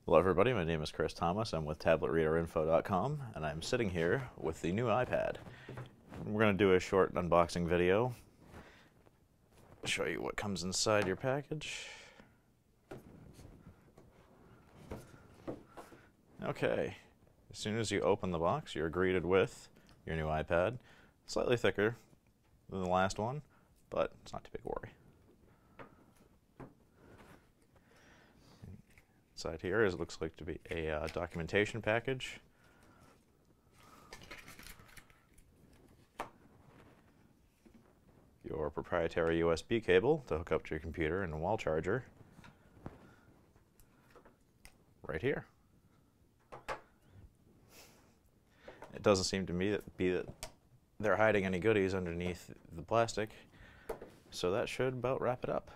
Hello everybody, my name is Chris Thomas. I'm with tabletreaderinfo.com and I'm sitting here with the new iPad. We're going to do a short unboxing video, show you what comes inside your package. Okay, as soon as you open the box, you're greeted with your new iPad. Slightly thicker than the last one, but it's not too big a worry. Inside here is looks like to be a documentation package. Your proprietary USB cable to hook up to your computer and a wall charger. Right here. It doesn't seem to me that they're hiding any goodies underneath the plastic, so that should about wrap it up.